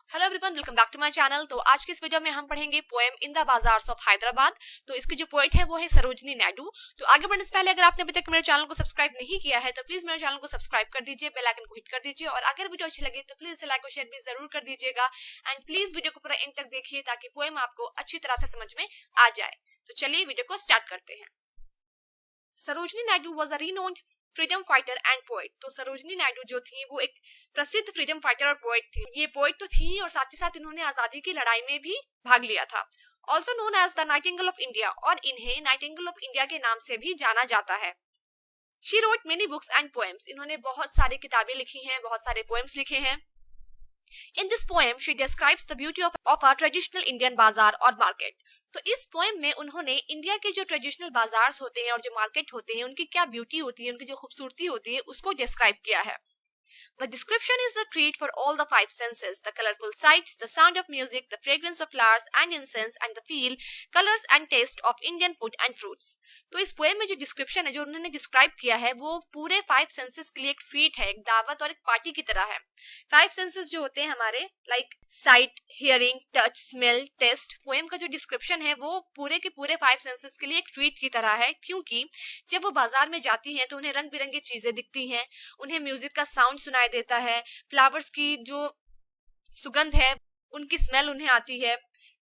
Hello everyone, welcome back to my channel. तो आज के इस वीडियो में हम पढ़ेंगे poem in the bazaars of Hyderabad. तो इसकी जो पोएट है वो है सरोजनी नायडू। तो आगे बढ़ने से पहले अगर आपने अभी तक मेरे चैनल को सब्सक्राइब नहीं किया है तो प्लीज मेरे चैनल को सब्सक्राइब कर दीजिए, बेल आइकन को हिट कर दीजिए और अगर वीडियो अच्छी लगे तो प्लीज इसे लाइक और शेयर भी जरूर कर दीजिएगा। एंड प्लीज वीडियो को पूरा एंड तक देखिए ताकि पोएम आपको अच्छी तरह से समझ में आ जाए। तो चलिए वीडियो को स्टार्ट करते हैं। Sarojini Naidu was a renowned freedom fighter and poet. तो सरोजनी नायडू जो थी वो एक प्रसिद्ध फ्रीडम फाइटर और पोएट थी। ये पोएट तो थी और साथ ही साथ इन्होंने आजादी की लड़ाई में भी भाग लिया था। Also known as the nightingale of India, और इन्हें नाइटिंगेल ऑफ इंडिया के नाम से भी जाना जाता है। She wrote many books and poems. इन्होंने बहुत सारी किताबें लिखी हैं, बहुत सारे पोएम्स लिखे हैं। In this poem, she describes the beauty of our traditional Indian बाजार और मार्केट। तो इस पोएम में उन्होंने इंडिया के जो ट्रेडिशनल बाजार होते हैं और जो मार्केट होते हैं उनकी क्या ब्यूटी होती है, उनकी जो खूबसूरती होती है उसको डिस्क्राइब किया है। The description is a treat for all the five senses: the colorful sights, the sound of music, the fragrance of flowers and incense, and the feel, colors and taste of Indian food and fruits। तो इस poem में जो description है, जो उन्होंने describe किया है, वो पूरे फाइव सेंसेस के लिए एक ट्रीट है, एक दावत और एक पार्टी की तरह है। फाइव सेंसेस जो होते हैं हमारे, like sight, hearing, touch, smell, taste. Poem का जो डिस्क्रिप्शन है वो पूरे के पूरे फाइव सेंसेस के लिए एक ट्रीट की तरह है, क्योंकि जब वो बाजार में जाती हैं तो उन्हें रंग बिरंगी चीजें दिखती हैं, उन्हें म्यूजिक का साउंड सुनाई देता है, फ्लावर्स की जो सुगंध है उनकी स्मेल उन्हें आती है,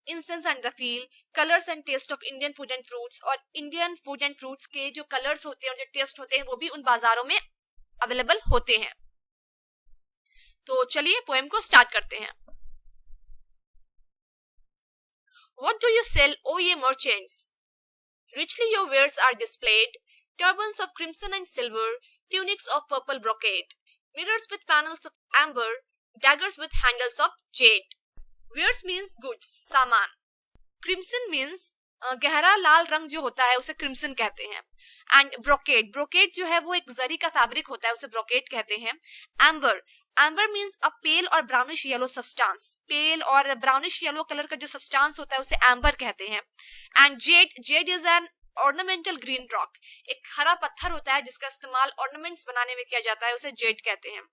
incense and the feel, colours and taste of Indian food and fruits. और इंडियन फूड एंड फ्रूट्स के जो कलर्स होते हैं और जो टेस्ट होते हैं वो भी उन बाजारों में अवेलेबल होते हैं। तो चलिए पोएम को स्टार्ट करते हैं। What do you sell, O ye merchants? Richly your wares are displayed, turbans of crimson and silver, tunics of purple brocade, mirrors with panels of amber, daggers with handles of jade। Wares means goods, सामान। Crimson means गहरा लाल रंग जो होता है उसे crimson कहते हैं। And brocade, brocade जो है वो एक जरी का फैब्रिक होता है, उसे ब्रोकेड कहते हैं। एम्बर, एम्बर मींस अ पेल और ब्राउनिश येलो सब्सटेंस। पेल और ब्राउनिश येलो कलर का जो सब्सटेंस होता है उसे एम्बर कहते हैं। And Z, Z is an ornamental green rock. एक हरा पत्थर होता है जिसका इस्तेमाल ऑर्नामेंट्स बनाने में किया जाता है, उसे जेड कहते हैं।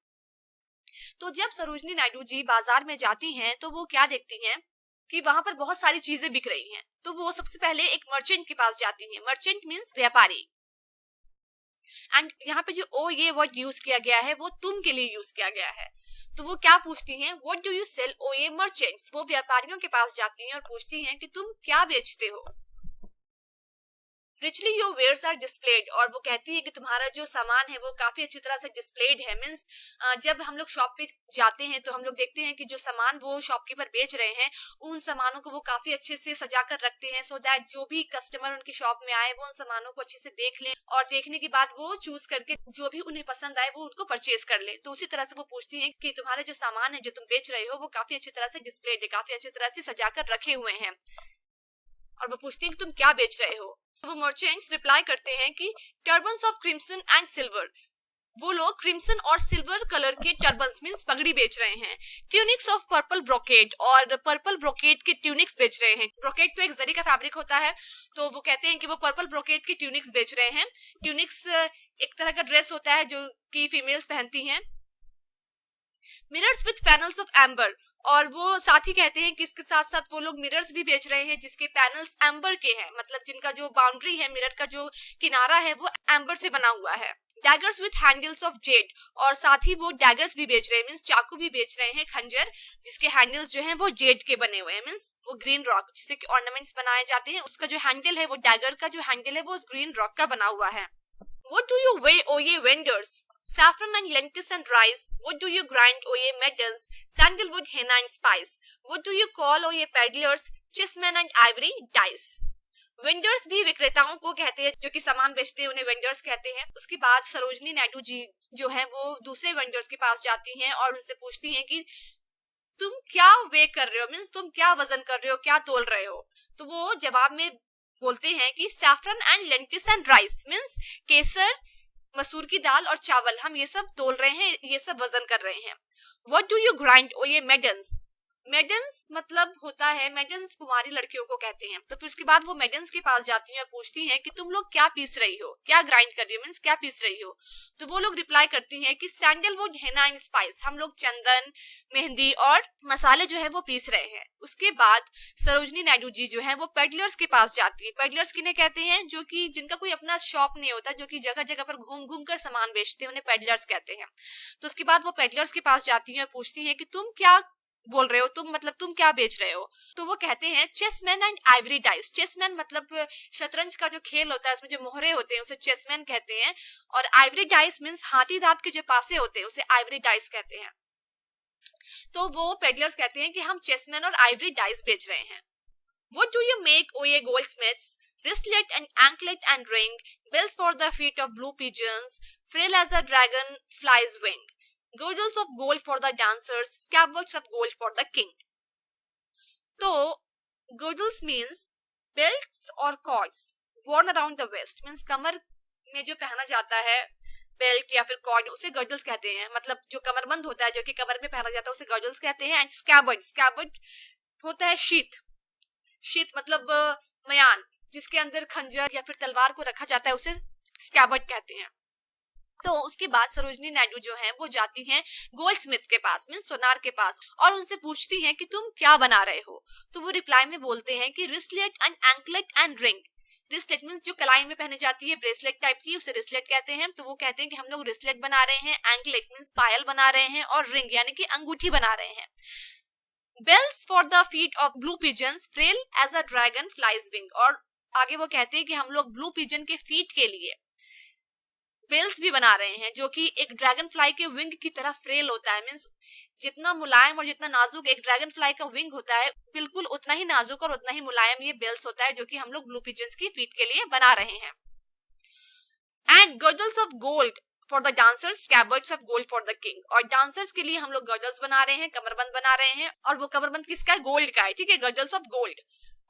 तो जब सरोजनी नायडू जी बाजार में जाती हैं तो वो क्या देखती हैं कि वहां पर बहुत सारी चीजें बिक रही हैं। तो वो सबसे पहले एक मर्चेंट के पास जाती हैं। मर्चेंट मींस व्यापारी। एंड यहाँ पे जो ओ ये वर्ड यूज किया गया है वो तुम के लिए यूज किया गया है। तो वो क्या पूछती हैं, व्हाट डू यू सेल ओ ये मर्चेंट्स। वो व्यापारियों के पास जाती हैं और पूछती हैं कि तुम क्या बेचते हो। Richly your wares are displayed, और वो कहती है कि तुम्हारा जो सामान है वो काफी अच्छी तरह से डिस्प्लेड है। मींस जब हम लोग शॉप पे जाते हैं तो हम लोग देखते हैं कि जो सामान वो शॉपकीपर बेच रहे हैं उन सामानों को वो काफी अच्छे से सजा कर रखते हैं, सो दैट जो भी कस्टमर उनकी शॉप में आए वो उन सामानों को अच्छे से देख लें और देखने के बाद वो चूज करके जो भी उन्हें पसंद आए वो उनको परचेज कर ले। तो उसी तरह से वो पूछती है कि तुम्हारा जो सामान है जो तुम बेच रहे हो वो काफी अच्छी तरह से डिस्प्लेड है, काफी अच्छी तरह से सजा कर रखे हुए हैं। और वो पूछती है कि तुम क्या बेच रहे हो। वो मर्चेंट्स रिप्लाई करते हैं कि turbans of crimson and silver. वो लोग क्रिम्सन और सिल्वर कलर के टर्बन्स मींस पगड़ी बेच रहे हैं। ट्यूनिक्स ऑफ पर्पल ब्रोकेड, और पर्पल ब्रोकेड के ट्यूनिक्स बेच रहे हैं। ब्रोकेड तो एक जरी का फैब्रिक होता है, तो वो कहते हैं कि वो पर्पल ब्रोकेड के ट्यूनिक्स बेच रहे हैं। ट्यूनिक्स एक तरह का ड्रेस होता है जो कि फीमेल्स पहनती हैं। Mirrors with panels of amber, और वो साथ ही कहते हैं कि इसके साथ साथ वो लोग मिरर्स भी बेच रहे हैं जिसके पैनल्स एम्बर के हैं, मतलब जिनका जो बाउंड्री है, मिरर का जो किनारा है वो एम्बर से बना हुआ है। Daggers with handles of Z, और साथ ही वो डैगर्स भी बेच रहे हैं, मींस चाकू भी बेच रहे हैं, खंजर जिसके हैंडल्स जो हैं वो जेड के बने हुए हैं। मींस वो ग्रीन रॉक जिससे कि ऑर्नामेंट्स बनाए जाते हैं उसका जो हैंडल है, वो डैगर का जो हैंडल है वो उस ग्रीन रॉक का बना हुआ है। What do you weigh, O ye vendors? Saffron and lentils and rice. What do you grind, O ye maidens? Sandalwood, henna and spice. What do you call, O ye peddlers? Chessmen and ivory dice. Vendors भी विक्रेताओं को कहते हैं, जो कि सामान बेचते हैं उन्हें वेंडर्स कहते हैं। उसके बाद सरोजनी नायडू जी जो है वो दूसरे वेंडर्स के पास जाती हैं और उनसे पूछती हैं कि तुम क्या वे कर रहे हो, मीन्स तुम क्या वजन कर रहे हो, क्या तोल रहे हो। तो वो जवाब में बोलते हैं कि saffron and lentils and rice, means केसर, मसूर की दाल और चावल, हम ये सब तोल रहे हैं, ये सब वजन कर रहे हैं। व्हाट डू यू ग्राइंड, ओ ये मेडन्स। मेडन्स मतलब होता है, मेडन्स कुंवारी लड़कियों को कहते हैं। तो फिर उसके बाद वो मेडन्स के पास जाती हैं और पूछती हैं कि तुम लोग क्या पीस रही हो, क्या ग्राइंड कर रही हो, मीन्स क्या पीस रही हो। तो वो लोग रिप्लाई करती हैं कि सैंडलवुड, हेना एंड स्पाइस, हम लोग चंदन, मेहंदी और मसाले जो है वो पीस रहे हैं। उसके बाद सरोजनी नायडू जी जो है वो पेडलर्स के पास जाती है। पेडलर्स किन्हें कहते हैं? जो कि जिनका कोई अपना शॉप नहीं होता, जो कि जगह जगह पर घूम घूम कर सामान बेचते हैं, उन्हें पेडलर्स कहते हैं। तो उसके बाद वो पेडलर्स के पास जाती है और पूछती है कि तुम क्या बोल रहे हो, तुम क्या बेच रहे हो। तो वो कहते हैं चेसमैन एंड आइवरी डाइस। चेसमैन मतलब शतरंज का जो खेल होता है उसमें जो मोहरे होते हैं उसे चेसमैन कहते हैं, और आइवरी डाइस मींस हाथी दांत के जो पासे होते हैं उसे आइवरी डाइस कहते हैं। तो वो पेडलर्स कहते हैं कि हम चेसमैन और आइवरी डाइस बेच रहे हैं। What do you make, O ye goldsmiths? Wristlet and anklet and ring, bells for the feet of blue pigeons, frail as a dragon fly's wing, girdles of gold for the dancers, scabbards of gold for the king. तो girdles means belts or cords worn around the waist, means कमर में जो पहना जाता है belt या फिर cord, उसे girdles कहते हैं। मतलब जो कमरबंद होता है, जो कि कमर में पहना जाता है, उसे गर्डल्स कहते हैं। एंड स्कैबर्ड होता है शीत मतलब मयान, जिसके अंदर खंजर या फिर तलवार को रखा जाता है, उसे स्कैबर्ड कहते हैं। तो उसके बाद सरोजनी नायडू जो है वो जाती हैं गोल्ड स्मिथ के पास, मीन सोनार के पास, और उनसे पूछती हैं कि तुम क्या बना रहे हो। तो वो रिप्लाई में बोलते हैं कि wristlet and anklet and ring. Wristlet means जो कलाई में पहने जाती है, ब्रेसलेट टाइप की, उसे रिस्टलेट कहते हैं। तो वो कहते हैं कि हम लोग रिस्टलेट बना रहे हैं, एंकलेट मीन्स पायल बना रहे हैं, और रिंग यानी कि अंगूठी बना रहे हैं। Bells for the feet of blue pigeons, frail as a dragon fly's wing. और आगे वो कहते हैं कि हम लोग ब्लू पिजन के फीट के लिए बेल्स भी बना रहे हैं, जो कि एक ड्रैगन फ्लाई के विंग की तरह फ्रेल होता है। मीन्स जितना मुलायम और जितना नाजुक एक ड्रैगन फ्लाई का विंग होता है, बिल्कुल उतना ही नाजुक और उतना ही मुलायम ये बेल्स होता है, जो कि हम लोग ब्लू पिजन्स की फीट के लिए बना रहे हैं। And girdles of gold for the dancers, scabbards of gold for the king. और डांसर्स के लिए हम लोग गर्डल्स बना रहे हैं, कमरबंद बना रहे हैं, और वो कमरबंद किसका है? गोल्ड का है, ठीक है, गर्डल्स ऑफ गोल्ड।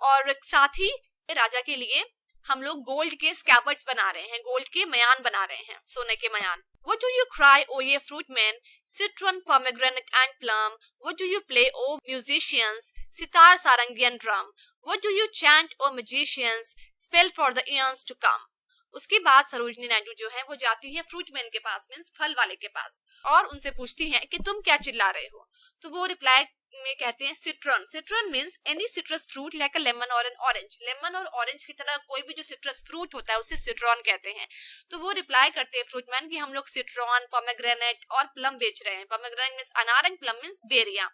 और साथ ही राजा के लिए हम लोग गोल्ड के स्कैबर्ड्स बना रहे हैं, गोल्ड के मयान बना रहे हैं, सोने के मयान। What do you cry, O ye fruitmen, citron, pomegranate and plum? What do you play, O musicians, sitar, sarangi and drum? What do you chant, O magicians, spell for the eons to come? उसके बाद सरोजनी नायडू जो है वो जाती है फ्रूटमैन के पास, means फल वाले के पास, और उनसे पूछती हैं कि तुम क्या चिल्ला रहे हो। तो वो रिप्लाई में कहते हैं सिट्रन। सिट्रन means any citrus fruit like a lemon और एन ऑरेंज। लेमन और ऑरेंज की तरह कोई भी जो सिट्रस फ्रूट होता है उसे सिट्रॉन कहते हैं। तो वो रिप्लाई करते हैं फ्रूटमैन कि हम लोग सिट्रॉन, पोमेग्रेनेट और प्लम बेच रहे हैं। पोमेग्रेनेट मींस अनार एंड प्लम मींस बेरियां।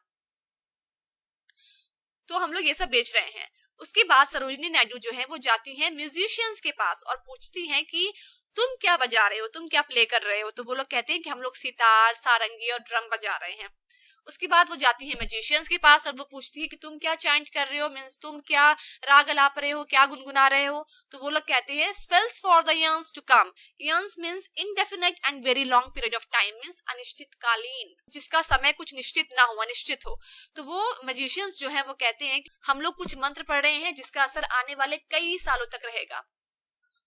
तो हम लोग ये सब बेच रहे हैं। उसके बाद सरोजनी नायडू जो है वो जाती हैं म्यूजिशियंस के पास और पूछती हैं कि तुम क्या बजा रहे हो, तुम क्या प्ले कर रहे हो। तो वो लोग कहते हैं कि हम लोग सितार, सारंगी और ड्रम बजा रहे हैं। उसके बाद वो जाती है मैजिशियंस के पास और वो पूछती है कि तुम क्या चैंट कर रहे हो, मींस तुम क्या राग अलाप रहे हो, क्या गुनगुना रहे हो। तो वो लोग कहते हैं spells for the years to come. Years means indefinite and very long period of time, means अनिश्चित कालीन, जिसका समय कुछ निश्चित ना हो, अनिश्चित हो। तो वो मैजिशियंस जो है वो कहते हैं कि हम लोग कुछ मंत्र पढ़ रहे हैं जिसका असर आने वाले कई सालों तक रहेगा।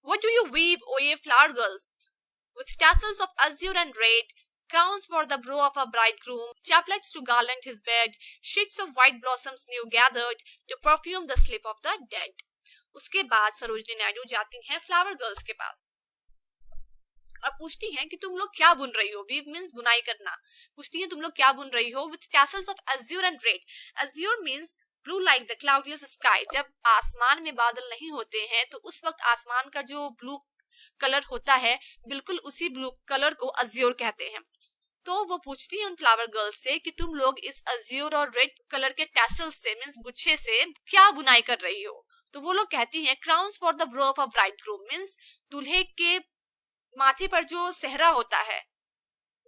What do you weave, O ye flower girls, with tassels of azure and red, crowns for the brow of a bridegroom, chaplets to garland his bed, sheets of white blossoms new gathered, to perfume the sleep of the dead. उसके बाद सरोजनी नायडू जाती हैं flower girls के पास और पूछती हैं कि तुम लोग क्या बुन रही हो। वीव मींस बुनाई करना। पूछती हैं तुम लोग क्या बुन रही हो। With tassels of azure and red. azure means blue like the cloudless sky. जब आसमान में बादल नहीं होते हैं तो उस वक्त आसमान का जो ब्लू कलर होता है, बिल्कुल उसी ब्लू कलर को अज्योर कहते हैं। तो वो पूछती है उन फ्लावर गर्ल्स से कि तुम लोग इस अज्योर और रेड कलर के टैसल्स से, मींस गुच्छे से, क्या बुनाई कर रही हो। तो वो लोग कहती हैं crowns for the bro of a bridegroom, means दूल्हे के माथे पर जो सेहरा होता है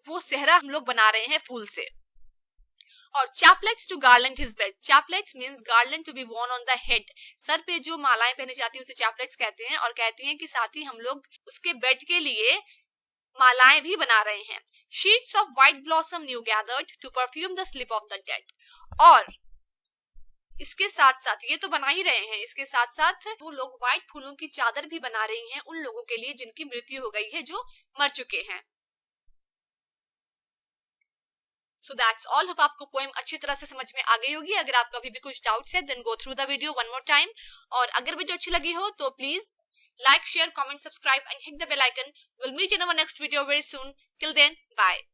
वो सेहरा हम लोग बना रहे हैं फूल से। और chaplets to garland his bed. Chaplets means garland to be worn on the head. सर पे जो मालाएं पहनी जाती है उसे चैपलेट्स कहते हैं। और कहती हैं कि साथ ही हम लोग उसके बेड के लिए मालाएं भी बना रहे हैं। Sheets of white blossom new gathered to perfume the sleep of the dead. और इसके साथ साथ ये तो बना ही रहे हैं, इसके साथ साथ वो लोग व्हाइट फूलों की चादर भी बना रही हैं उन लोगों के लिए जिनकी मृत्यु हो गई है, जो मर चुके हैं। So that's all. होप आपको पोएम अच्छी तरह से समझ में आ गई होगी। अगर आपको अभी भी कुछ डाउट्स है then go through the video one more time. और अगर वीडियो अच्छी लगी हो तो please like, share, comment, subscribe and hit the bell icon. We'll meet in our next video very soon. Till then, bye.